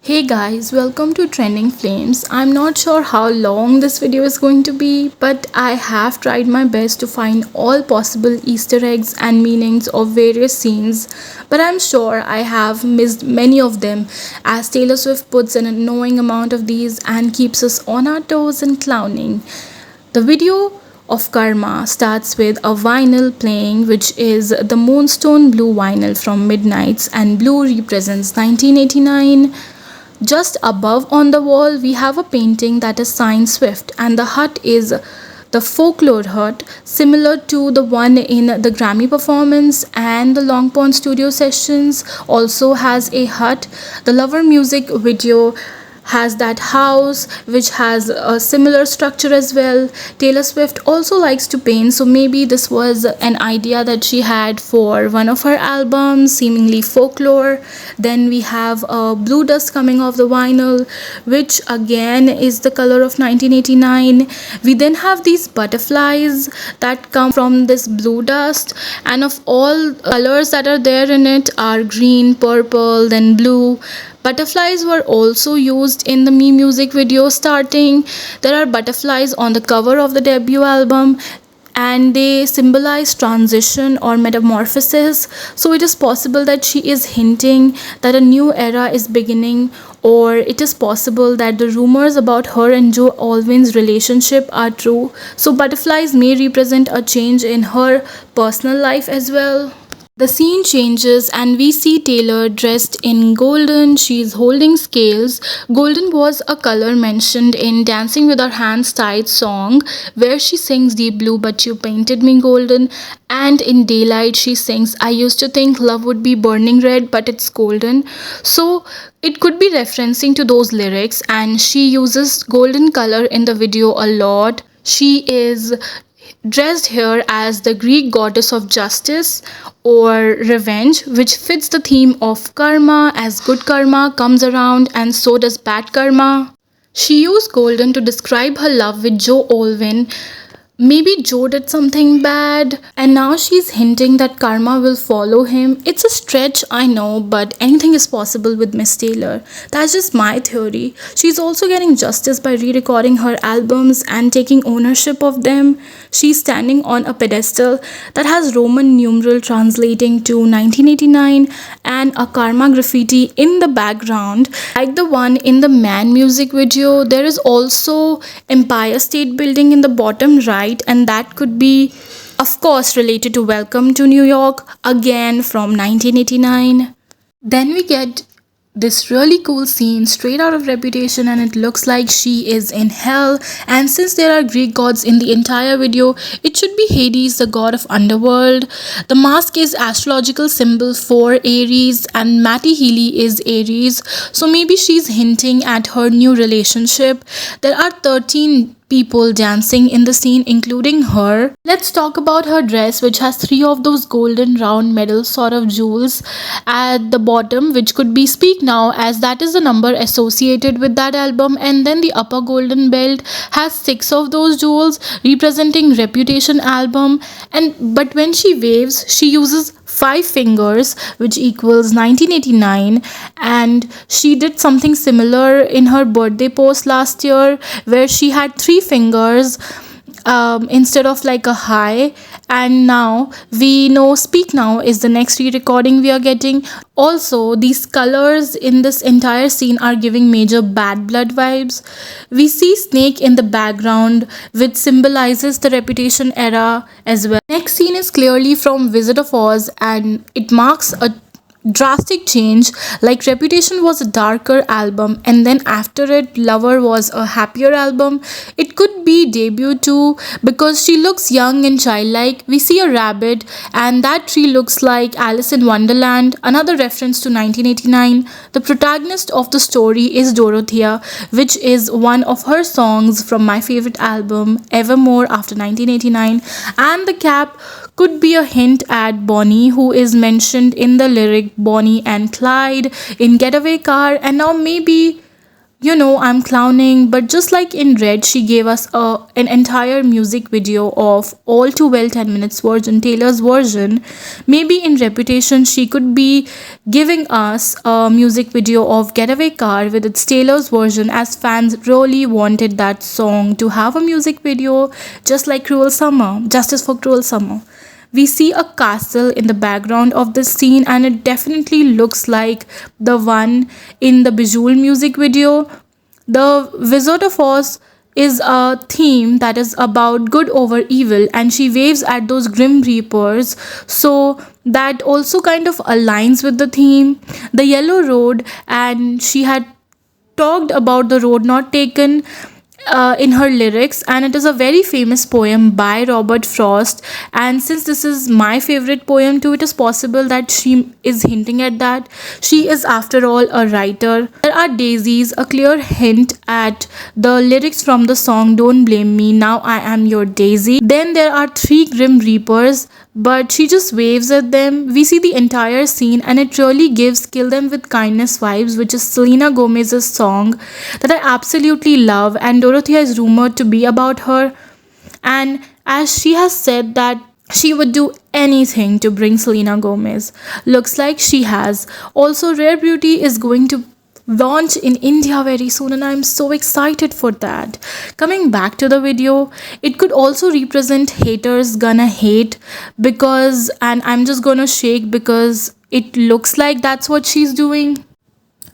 Hey guys, welcome to Trending Flames. I'm not sure how long this video is going to be, but I have tried my best to find all possible Easter eggs and meanings of various scenes, but I'm sure I have missed many of them as Taylor Swift puts an annoying amount of these and keeps us on our toes and clowning. The video of Karma starts with a vinyl playing, which is the Moonstone blue vinyl from Midnights, and blue represents 1989. Just above on the wall, we have a painting that is signed Swift, and the hut is the Folklore hut, similar to the one in the Grammy performance, and the Long Pond studio sessions also has a hut. The Lover music video has that house which has a similar structure as well. Taylor Swift also likes to paint, so maybe this was an idea that she had for one of her albums, seemingly Folklore. Then we have blue dust coming off the vinyl, which again is the color of 1989. We then have these butterflies that come from this blue dust, and of all colors that are there in it are green, purple, then blue. Butterflies were also used in the Me music video starting. There are butterflies on the cover of the debut album, and they symbolize transition or metamorphosis. So it is possible that she is hinting that a new era is beginning, or it is possible that the rumors about her and Joe Alwyn's relationship are true. So butterflies may represent a change in her personal life as well. The scene changes and we see Taylor dressed in golden. She's holding scales. Golden was a color mentioned in Dancing with Our Hands Tied song, where she sings Deep Blue but you painted me golden. And in Daylight she sings I used to think love would be burning red but it's golden. So it could be referencing to those lyrics, and she uses golden color in the video a lot. She is dressed here as the Greek goddess of justice or revenge, which fits the theme of karma, as good karma comes around and so does bad karma. She used golden to describe her love with Joe Alwyn. Maybe Joe did something bad, and now she's hinting that karma will follow him. It's a stretch, I know, but anything is possible with Miss Taylor. That's just my theory. She's also getting justice by re recording her albums and taking ownership of them. She's standing on a pedestal that has Roman numeral translating to 1989 and a karma graffiti in the background. Like the one in the Man music video, there is also Empire State Building in the bottom right, and that could be, of course, related to Welcome to New York, again from 1989. Then we get this really cool scene straight out of Reputation, and it looks like she is in hell. And since there are Greek gods in the entire video, it should be Hades, the god of underworld. The mask is astrological symbol for Aries, and Matty Healy is Aries, so maybe she's hinting at her new relationship. There are 13 people dancing in the scene, including her. Let's talk about her dress, which has three of those golden round medal sort of jewels at the bottom, which could be Speak Now, as that is the number associated with that album. And then the upper golden belt has six of those jewels representing Reputation album. And but when she waves, she uses five fingers, which equals 1989, and she did something similar in her birthday post last year where she had three fingers instead of like a high. And now we know Speak Now is the next re-recording we are getting. Also, these colors in this entire scene are giving major Bad Blood vibes. We see Snake in the background, which symbolizes the Reputation era as well. Next scene is clearly from Wizard of Oz, and it marks a drastic change. Like Reputation was a darker album, and then after it Lover was a happier album. It could be debut too, because she looks young and childlike. We see a rabbit, and that tree looks like Alice in Wonderland, another reference to 1989. The protagonist of the story is Dorothea, which is one of her songs from my favorite album Evermore after 1989, and the cap could be a hint at Bonnie, who is mentioned in the lyric Bonnie and Clyde in Getaway Car. And now maybe I'm clowning, but just like in Red, she gave us an entire music video of All Too Well 10 minutes version, Taylor's version. Maybe in Reputation, she could be giving us a music video of Getaway Car with its Taylor's version, as fans really wanted that song to have a music video, just like Cruel Summer, Justice for Cruel Summer. We see a castle in the background of this scene, and it definitely looks like the one in the Bejeweled music video. The Wizard of Oz is a theme that is about good over evil, and she waves at those grim reapers, so that also kind of aligns with the theme. The Yellow Road, and she had talked about the road not taken in her lyrics, and it is a very famous poem by Robert Frost. And since this is my favorite poem too, it is possible that she is hinting at that. She is, after all, a writer. There are daisies, a clear hint at the lyrics from the song Don't Blame Me, Now I Am Your Daisy. Then there are three grim reapers, but she just waves at them. We see the entire scene, and it really gives Kill Them With Kindness vibes, which is Selena Gomez's song that I absolutely love, and Dorothea is rumored to be about her. And as she has said that she would do anything to bring Selena Gomez. Looks like she has. Also, Rare Beauty is going to launch in India very soon, and I'm so excited for that. Coming back to the video, it could also represent haters gonna hate, because, and I'm just gonna shake because it looks like that's what she's doing.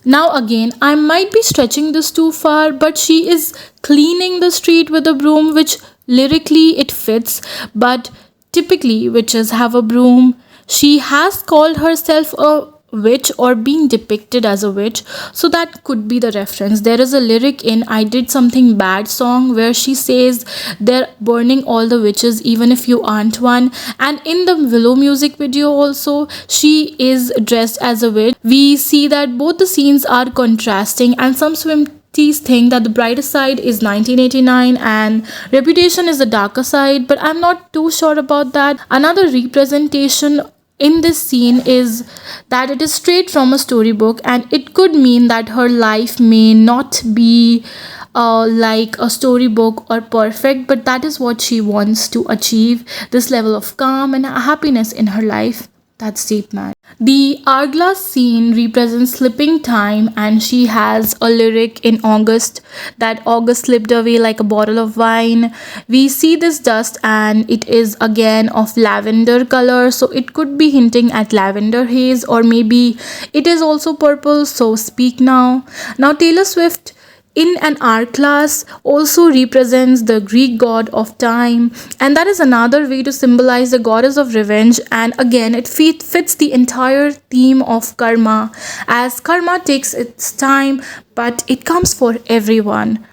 Now again, I might be stretching this too far, but she is cleaning the street with a broom, which lyrically it fits, but typically witches have a broom. She has called herself a witch or being depicted as a witch, so that could be the reference. There is a lyric in I Did Something Bad song where she says they're burning all the witches even if you aren't one. And in the Willow music video also, she is dressed as a witch. We see that both the scenes are contrasting, and some swimties think that the brighter side is 1989 and Reputation is the darker side, but I'm not too sure about that. Another representation in this scene is that it is straight from a storybook, and it could mean that her life may not be like a storybook or perfect, but that is what she wants to achieve, this level of calm and happiness in her life. That's deep, man. The hourglass scene represents slipping time, and she has a lyric in August that August slipped away like a bottle of wine. We see this dust, and it is again of lavender color, so it could be hinting at lavender haze, or maybe it is also purple, so speak now. Now, Taylor Swift in an hourglass also represents the Greek god of time, and that is another way to symbolize the goddess of revenge. And again, it fits the entire theme of karma, as karma takes its time, but it comes for everyone.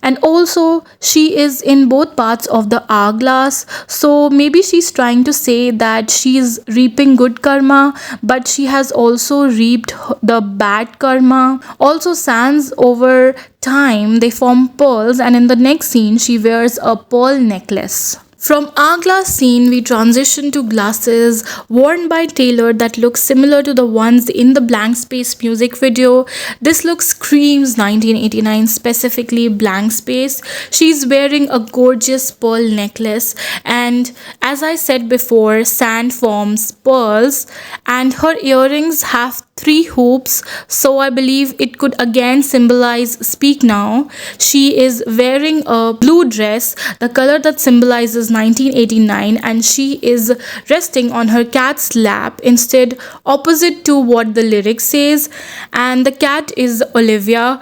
And also, she is in both parts of the hourglass, so maybe she's trying to say that she's reaping good karma, but she has also reaped the bad karma. Also, sands over time they form pearls, and in the next scene she wears a pearl necklace. From hourglass scene, we transition to glasses worn by Taylor that look similar to the ones in the Blank Space music video. This look screams 1989, specifically Blank Space. She's wearing a gorgeous pearl necklace, and as I said before, sand forms pearls, and her earrings have three hoops, so I believe it could again symbolize Speak Now. She is wearing a blue dress, the color that symbolizes 1989, and she is resting on her cat's lap, instead opposite to what the lyric says. And the cat is Olivia,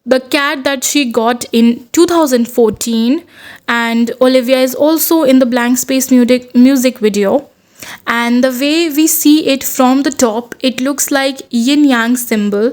the cat that she got in 2014, and Olivia is also in the Blank Space music video. And the way we see it from the top, it looks like yin yang symbol,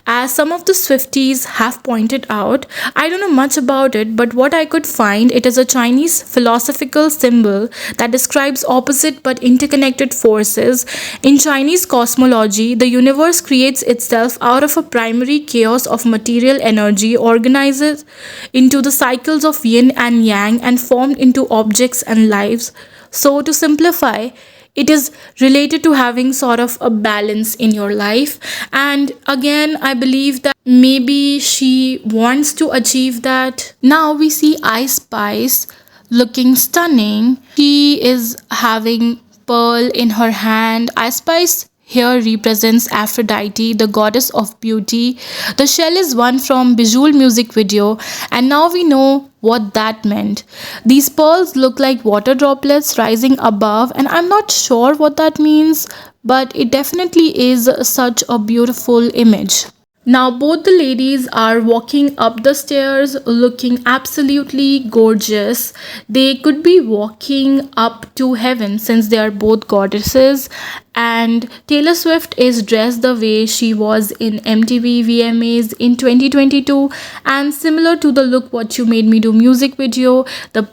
as some of the Swifties have pointed out. I don't know much about it, but what I could find, it is a Chinese philosophical symbol that describes opposite but interconnected forces. In Chinese cosmology, the universe creates itself out of a primary chaos of material energy, organizes into the cycles of yin and yang, and formed into objects and lives. So to simplify, it is related to having sort of a balance in your life. And again, I believe that maybe she wants to achieve that. Now we see Ice Spice looking stunning. She is having pearl in her hand. Ice Spice here represents Aphrodite, the goddess of beauty. The shell is one from Bijul music video, and now we know what that meant. These pearls look like water droplets rising above, and I'm not sure what that means, but it definitely is such a beautiful image. Now, both the ladies are walking up the stairs looking absolutely gorgeous. They could be walking up to heaven since they are both goddesses. And Taylor Swift is dressed the way she was in MTV VMAs in 2022, and similar to the Look What You Made Me Do music video, the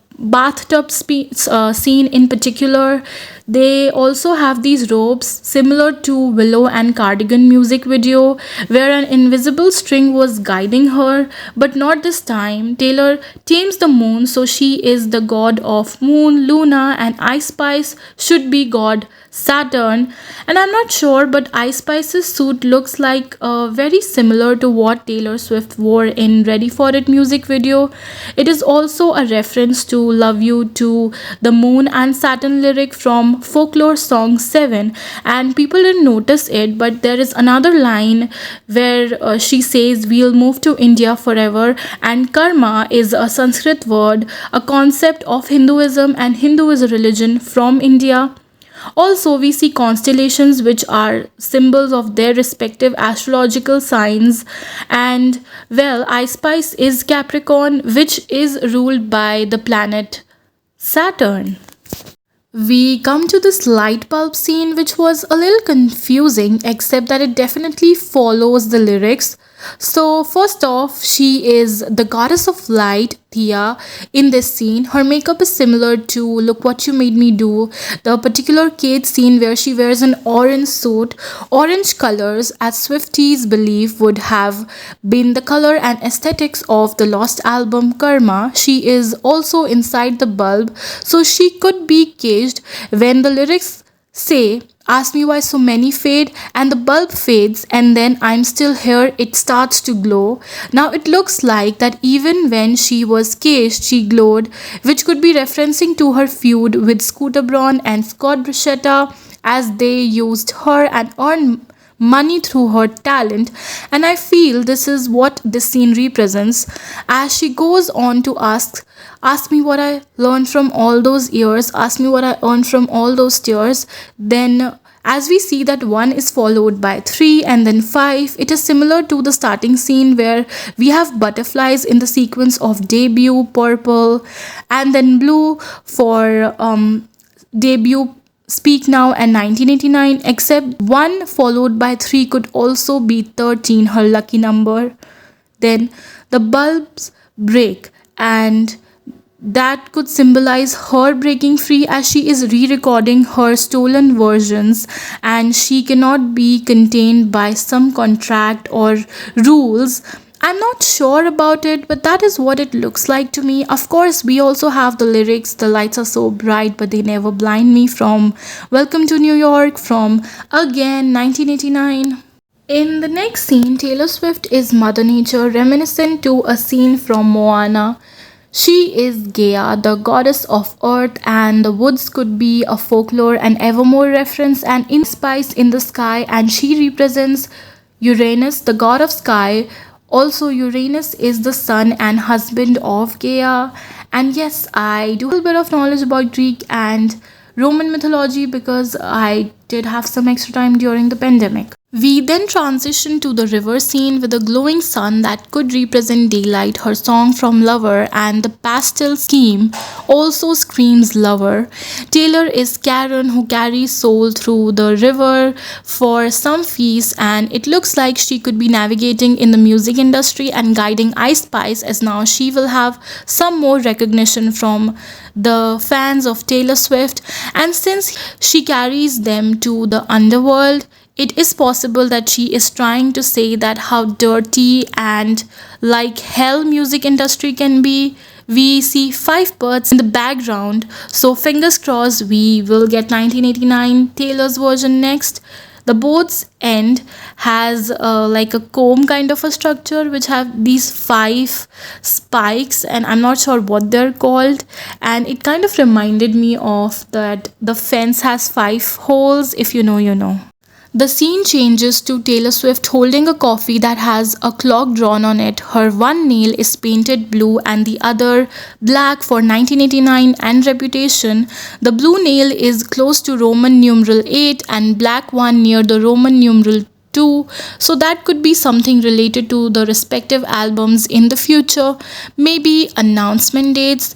scene in particular. They also have these robes similar to Willow and Cardigan music video, where an invisible string was guiding her, but not this time. Taylor tames the moon, so she is the god of moon, Luna, and Ice Spice should be god Saturn. And I'm not sure, but Ice Spice's suit looks like very similar to what Taylor Swift wore in Ready for It music video. It is also a reference to Love You to the Moon and Saturn lyric from Folklore song 7, and people didn't notice it, but there is another line where she says we'll move to India forever, and karma is a Sanskrit word, a concept of Hinduism, and Hindu is a religion from India. Also, we see constellations which are symbols of their respective astrological signs. And well, Ice Spice is Capricorn, which is ruled by the planet Saturn. We come to this light bulb scene, which was a little confusing, except that it definitely follows the lyrics. So, first off, she is the goddess of light, Thea, in this scene. Her makeup is similar to Look What You Made Me Do, the particular Kate scene where she wears an orange suit. Orange colors, as Swifties believe, would have been the color and aesthetics of the lost album Karma. She is also inside the bulb, so she could be caged when the lyrics say, ask me why so many fade, and the bulb fades, and then I'm still here, it starts to glow. Now it looks like that even when she was caged, she glowed, which could be referencing to her feud with Scooter Braun and Scott Bruschetta, as they used her and earned money through her talent. And I feel this is what this scene represents, as she goes on to ask me what I learned from all those years, ask me what I earned from all those tears. Then as we see that 1 is followed by 3 and then 5, it is similar to the starting scene where we have butterflies in the sequence of debut, purple, and then blue for debut, Speak Now, and 1989, except 1 followed by 3 could also be 13, her lucky number. Then the bulbs break, and that could symbolize her breaking free, as she is re-recording her stolen versions and she cannot be contained by some contract or rules. I'm not sure about it, but that is what it looks like to me. Of course, we also have the lyrics, the lights are so bright but they never blind me, from Welcome to New York, from Again 1989. In the next scene, Taylor Swift is Mother Nature, reminiscent to a scene from Moana. She is Gaia, the goddess of earth, and the woods could be a folklore and evermore reference, and in spice in the sky, and she represents Uranus, the god of sky. Also, Uranus is the son and husband of Gaia. And yes, I do have a little bit of knowledge about Greek and Roman mythology because I did have some extra time during the pandemic. We then transition to the river scene with a glowing sun that could represent daylight, her song from Lover, and the pastel scheme also screams lover. Taylor is Karen, who carries soul through the river for some feast, and it looks like she could be navigating in the music industry and guiding Ice Spice, as now she will have some more recognition from the fans of Taylor Swift. And since she carries them to the underworld, it is possible that she is trying to say that how dirty and like hell music industry can be, we see five birds in the background. So fingers crossed we will get 1989 Taylor's version next. The boat's end has like a comb kind of a structure which have these five spikes, and I'm not sure what they're called, and it kind of reminded me of that the fence has five holes. If you know, you know. The scene changes to Taylor Swift holding a coffee that has a clock drawn on it. Her one nail is painted blue and the other black for 1989 and Reputation. The blue nail is close to Roman numeral 8 and black one near the Roman numeral 2. So that could be something related to the respective albums in the future, maybe announcement dates.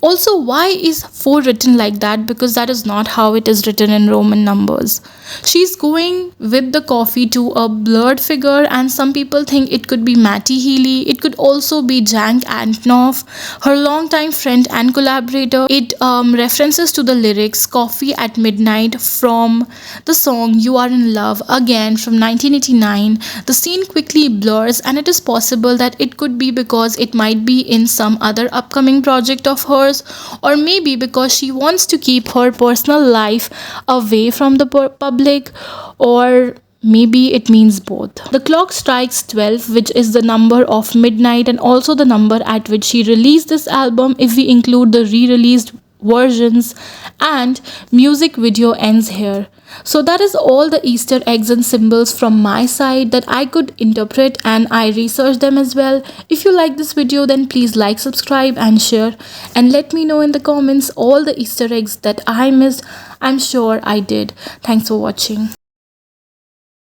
Also, why is 4 written like that? Because that is not how it is written in Roman numbers. She's going with the coffee to a blurred figure, and some people think it could be Matty Healy. It could also be Jank Antonoff, her longtime friend and collaborator. It references to the lyrics Coffee at Midnight from the song You Are in Love Again from 1989. The scene quickly blurs, and it is possible that it could be because it might be in some other upcoming project of hers, or maybe because she wants to keep her personal life away from the public, or maybe it means both. The clock strikes 12, which is the number of midnight and also the number at which she released this album if we include the re-released versions, and music video ends here. So that is all the Easter eggs and symbols from my side that I could interpret, and I researched them as well. If you like this video, then please like, subscribe and share, and let me know in the comments all the Easter eggs that I missed. I'm sure I did. Thanks for watching.